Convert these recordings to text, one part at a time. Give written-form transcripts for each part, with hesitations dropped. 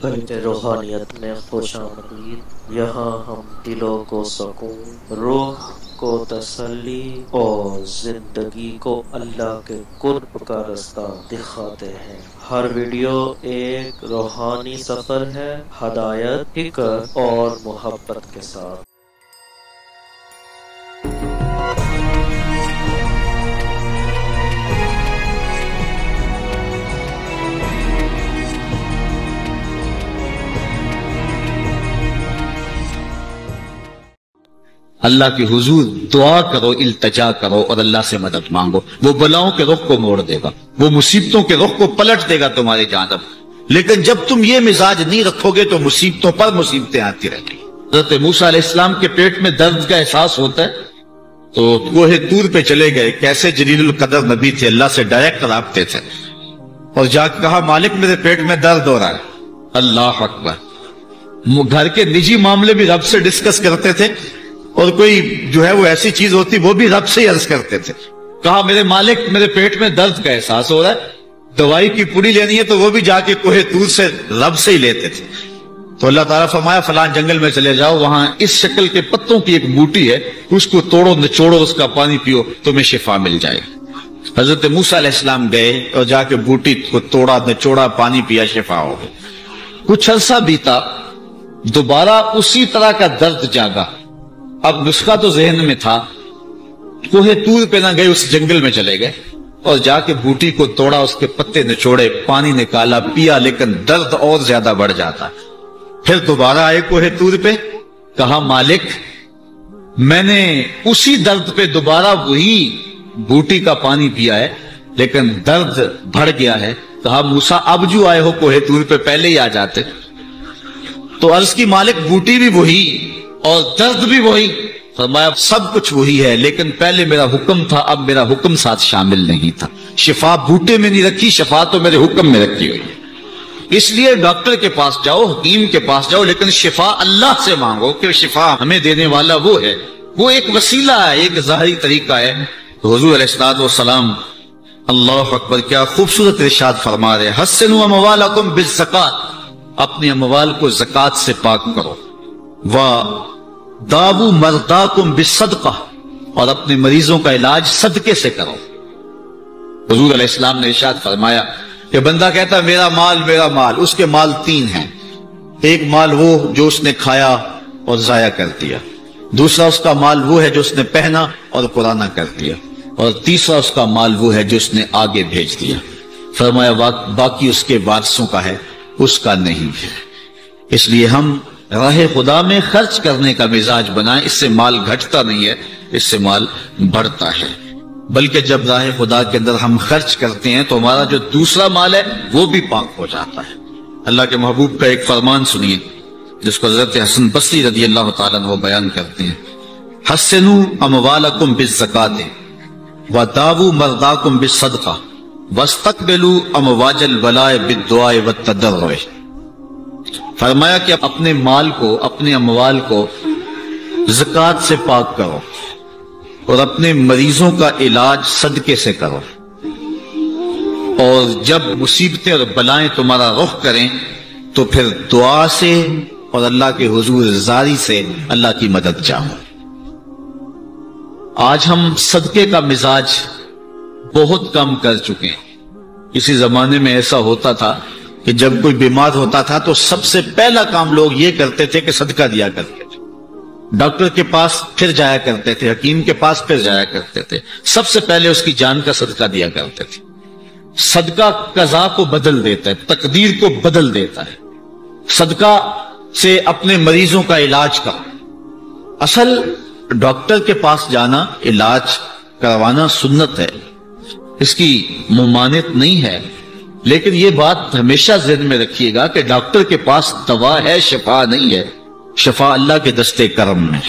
گھڑیت روحانیت میں خوش آمدید۔ یہاں ہم دلوں کو سکون، روح کو تسلی اور زندگی کو اللہ کے قرب کا رستہ دکھاتے ہیں۔ ہر ویڈیو ایک روحانی سفر ہے، ہدایت، فکر اور محبت کے ساتھ۔ اللہ کے حضور دعا کرو، التجا کرو اور اللہ سے مدد مانگو۔ وہ بلاؤں کے رخ کو موڑ دے گا، وہ مصیبتوں کے رخ کو پلٹ دے گا تمہاری جانب۔ لیکن جب تم یہ مزاج نہیں رکھو گے تو مصیبتوں پر مصیبتیں آتی رہیں گی۔ حضرت موسیٰ علیہ السلام کے پیٹ میں درد کا احساس ہوتا ہے تو کوہ طور پہ چلے گئے۔ کیسے جلیل القدر نبی تھے، اللہ سے ڈائریکٹ رابطے تھے، اور جا کے کہا مالک میرے پیٹ میں درد ہو رہا ہے۔ اللہ اکبر۔ گھر کے نجی معاملے بھی رب سے ڈسکس کرتے تھے، اور کوئی جو ہے وہ ایسی چیز ہوتی وہ بھی رب سے ہی عرض کرتے تھے۔ کہا میرے مالک میرے پیٹ میں درد کا احساس ہو رہا ہے، دوائی کی پوری لینی ہے، تو وہ بھی جا کے کوہ طور سے رب سے ہی لیتے تھے۔ تو اللہ تعالیٰ فرمایا فلان جنگل میں چلے جاؤ، وہاں اس شکل کے پتوں کی ایک بوٹی ہے، اس کو توڑو نچوڑو، اس کا پانی پیو، تمہیں شفا مل جائے گی۔ حضرت موسیٰ علیہ السلام گئے اور جا کے بوٹی کو توڑا نچوڑا، پانی پیا، شفا ہو گئی۔ کچھ عرصہ بیتا، دوبارہ اسی طرح کا درد جاگا۔ اب نسخہ تو ذہن میں تھا، کوہ طور پہ نہ گئے، اس جنگل میں چلے گئے اور جا کے بوٹی کو توڑا، اس کے پتے نچوڑے، پانی نکالا، پیا، لیکن درد اور زیادہ بڑھ جاتا۔ پھر دوبارہ آئے کوہ طور پہ، کہا مالک میں نے اسی درد پہ دوبارہ وہی بوٹی کا پانی پیا ہے، لیکن درد بڑھ گیا ہے۔ کہا موسیٰ اب جو آئے ہو کوہ طور پہ پہلے ہی آ جاتے۔ تو عرض کی مالک بوٹی بھی وہی اور درد بھی وہی۔ فرمایا سب کچھ وہی ہے، لیکن پہلے میرا حکم تھا، اب میرا حکم ساتھ شامل نہیں تھا۔ شفا بوٹے میں نہیں رکھی، شفا تو میرے حکم میں رکھی ہوئی ہے۔ اس لیے ڈاکٹر کے پاس جاؤ، حکیم کے پاس جاؤ، لیکن شفا اللہ سے مانگو، کہ شفا ہمیں دینے والا وہ ہے۔ وہ ایک وسیلہ ہے، ایک ظاہری طریقہ ہے۔ تو حضور علیہ الصلوۃ والسلام اللہ اکبر کیا خوبصورت ارشاد فرما رہے، حسنوا اموالکم بالزکات، اپنے اموال کو زکات سے پاک کرو، وَدَاوُوا مَرْضَاكُمْ بِالصَّدْقَةِ، اور اپنے مریضوں کا علاج صدقے سے کرو۔ حضور علیہ السلام نے ارشاد فرمایا کہ بندہ کہتا ہے میرا مال، اس کے مال تین ہیں۔ ایک مال وہ جو اس نے کھایا اور ضائع کر دیا، دوسرا اس کا مال وہ ہے جو اس نے پہنا اور پرانا کر دیا، اور تیسرا اس کا مال وہ ہے جو اس نے آگے بھیج دیا۔ فرمایا باقی اس کے وارثوں کا ہے، اس کا نہیں ہے۔ اس لیے ہم راہ خدا میں خرچ کرنے کا مزاج بنائیں، اس سے مال گھٹتا نہیں ہے، اس سے مال بڑھتا ہے۔ بلکہ جب راہ خدا کے اندر ہم خرچ کرتے ہیں تو ہمارا جو دوسرا مال ہے وہ بھی پاک ہو جاتا ہے۔ اللہ کے محبوب کا ایک فرمان سنیے جس کو حضرت حسن بصری رضی اللہ تعالیٰ عنہ بیان کرتے ہیں، حسنوا اموالکم بالزکاۃ وداووا مرضاکم بالصدقہ واستقبلوا امواج البلاء بالدعاء والتضرع۔ فرمایا کہ اپنے مال کو، اپنے اموال کو زکوٰۃ سے پاک کرو، اور اپنے مریضوں کا علاج صدقے سے کرو، اور جب مصیبتیں اور بلائیں تمہارا رخ کریں تو پھر دعا سے اور اللہ کے حضور زاری سے اللہ کی مدد چاہو۔ آج ہم صدقے کا مزاج بہت کم کر چکے ہیں۔ کسی زمانے میں ایسا ہوتا تھا کہ جب کوئی بیمار ہوتا تھا تو سب سے پہلا کام لوگ یہ کرتے تھے کہ صدقہ دیا کرتے تھے، ڈاکٹر کے پاس پھر جایا کرتے تھے، حکیم کے پاس پھر جایا کرتے تھے، سب سے پہلے اس کی جان کا صدقہ دیا کرتے تھے۔ صدقہ قضا کو بدل دیتا ہے، تقدیر کو بدل دیتا ہے۔ صدقہ سے اپنے مریضوں کا علاج کا، اصل ڈاکٹر کے پاس جانا، علاج کروانا سنت ہے، اس کی ممانعت نہیں ہے، لیکن یہ بات ہمیشہ ذہن میں رکھیے گا کہ ڈاکٹر کے پاس دوا ہے، شفا نہیں ہے، شفا اللہ کے دستے کرم میں۔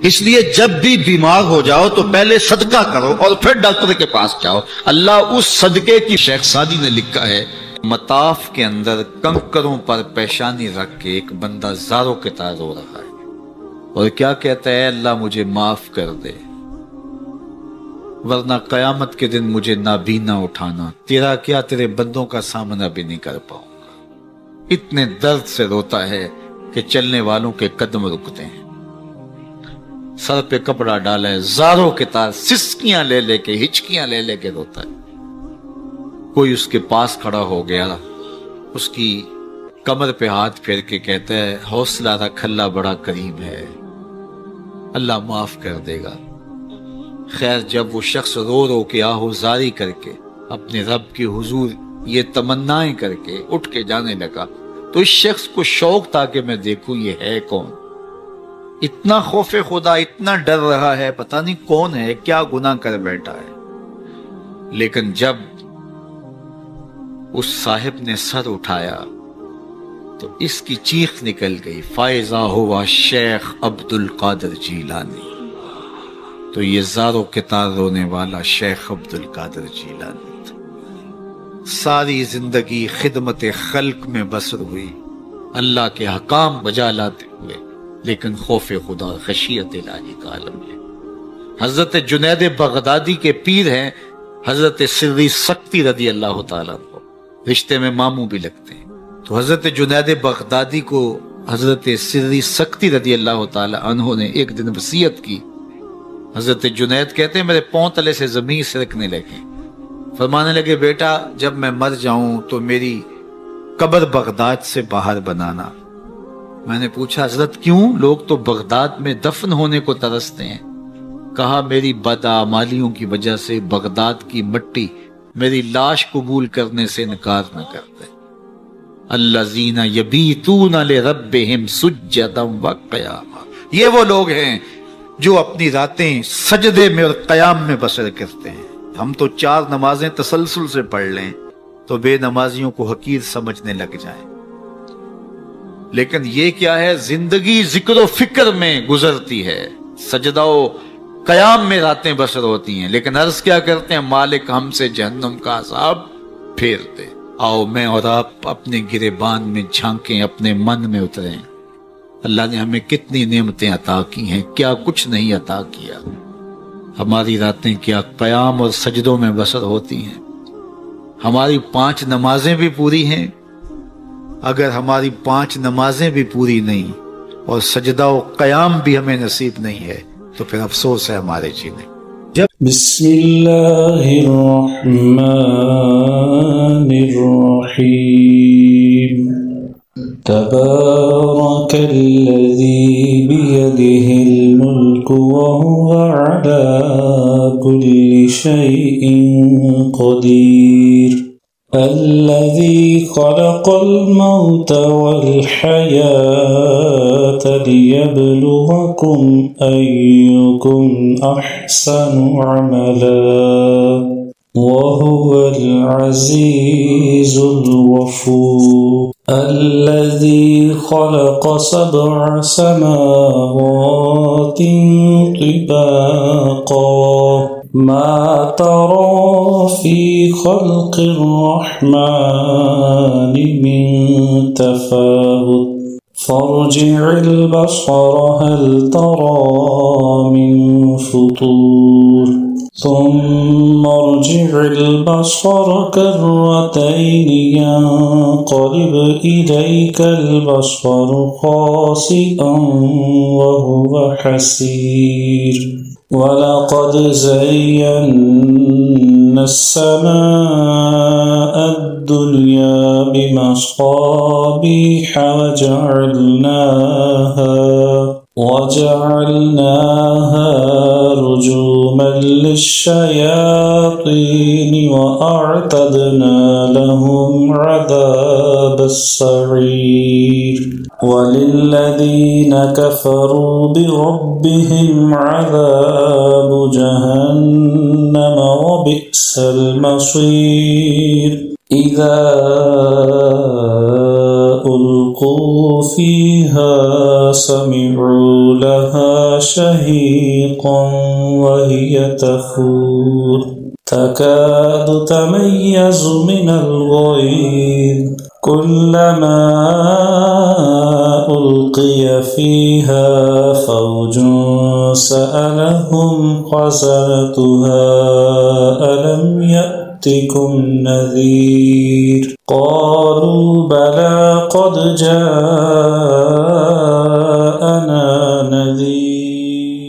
اس لیے جب بھی بیمار ہو جاؤ تو پہلے صدقہ کرو اور پھر ڈاکٹر کے پاس جاؤ، اللہ اس صدقے کی۔ شیخ سعدی نے لکھا ہے، مطاف کے اندر کنکروں پر پیشانی رکھ کے ایک بندہ زاروں کے طرح رو رہا ہے، اور کیا کہتا ہے، اللہ مجھے معاف کر دے، ورنہ قیامت کے دن مجھے نابینا اٹھانا، تیرا کیا تیرے بندوں کا سامنا بھی نہیں کر پاؤں گا۔ اتنے درد سے روتا ہے کہ چلنے والوں کے قدم رکتے ہیں. سر پہ کپڑا ڈالا ہے، زاروں کے تار، سسکیاں لے لے کے، ہچکیاں لے لے کے روتا ہے. کوئی اس کے پاس کھڑا ہو گیا، اس کی کمر پہ ہاتھ پھیر کے کہتا ہے حوصلہ رکھ، اللہ بڑا کریم ہے، اللہ معاف کر دے گا. خیر جب وہ شخص رو رو کے آہوزاری کر کے اپنے رب کے حضور یہ تمنائیں کر کے اٹھ کے جانے لگا تو اس شخص کو شوق تھا کہ میں دیکھوں یہ ہے کون. اتنا خوف خدا، اتنا ڈر رہا ہے، پتہ نہیں کون ہے، کیا گناہ کر بیٹھا ہے. لیکن جب اس صاحب نے سر اٹھایا تو اس کی چیخ نکل گئی، فائزہ ہوا شیخ عبد القادر جیلانی. تو یہ زاروں کے تار رونے والا شیخ عبد القادر جیلانی تھا. ساری زندگی خدمت خلق میں بسر ہوئی، اللہ کے حکام بجا لاتے ہوئے، لیکن خوف خدا، خشیت الہی کا عالم ہے. حضرت جنید بغدادی کے پیر ہیں حضرت سری سکتی رضی اللہ تعالیٰ کو، رشتے میں ماموں بھی لگتے ہیں. تو حضرت جنید بغدادی کو حضرت سری سکتی رضی اللہ تعالیٰ عنہ نے ایک دن وصیت کی. حضرت جنید کہتے ہیں میرے پاؤں تلے سے زمین سرکنے لگے. فرمانے لگے بیٹا جب میں مر جاؤں تو میری قبر بغداد سے باہر بنانا. میں نے پوچھا حضرت کیوں؟ لوگ تو بغداد میں دفن ہونے کو ترستے ہیں. کہا میری بدعمالیوں کی وجہ سے بغداد کی مٹی میری لاش قبول کرنے سے انکار نہ کرتے. الذین یبیتون لربہم سجدا وقیاما، یہ وہ لوگ ہیں جو اپنی راتیں سجدے میں اور قیام میں بسر کرتے ہیں. ہم تو 4 نمازیں تسلسل سے پڑھ لیں تو بے نمازیوں کو حقیر سمجھنے لگ جائیں. لیکن یہ کیا ہے، زندگی ذکر و فکر میں گزرتی ہے، سجدہ و قیام میں راتیں بسر ہوتی ہیں. لیکن عرض کیا کرتے ہیں، مالک ہم سے جہنم کا عذاب پھیر دے. آؤ میں اور آپ اپنے گریبان میں جھانکیں، اپنے من میں اتریں. اللہ نے ہمیں کتنی نعمتیں عطا کی ہیں، کیا کچھ نہیں عطا کیا. ہماری راتیں کیا قیام اور سجدوں میں بسر ہوتی ہیں. ہماری 5 نمازیں بھی پوری ہیں. اگر ہماری 5 نمازیں بھی پوری نہیں اور سجدہ و قیام بھی ہمیں نصیب نہیں ہے تو پھر افسوس ہے ہمارے جینے. بسم اللہ الرحمن الرحیم. تبارك الذي بيده الملك وهو على كل شيء قدير. الذي خلق الموت والحياة ليبلوكم أيكم أحسن عملا وهو العزيز الغفور. الذي خلق 7 سماوات طباقا ما ترى في خلق الرحمن من تفاوت فارجع البصر هل ترى من فطور ثم ارجع البصر كرتين ينقلب إليك البصر خاسئا وهو حسير. ولقد زينا السماء الدنيا بمصابيح وجعلناها رجوما للشياطين وأعتدنا لهم عذاب السعير. وللذين كفروا بربهم عذاب جهنم وبئس المصير. إذا ألقوا فيها سمعوا لها شهيقا وهي تفور تكاد تميز من الغيظ كلما ألقي فيها فوج سألهم خزنتها ألم يأتكم نذير. قالوا بلى قد جاءنا نذير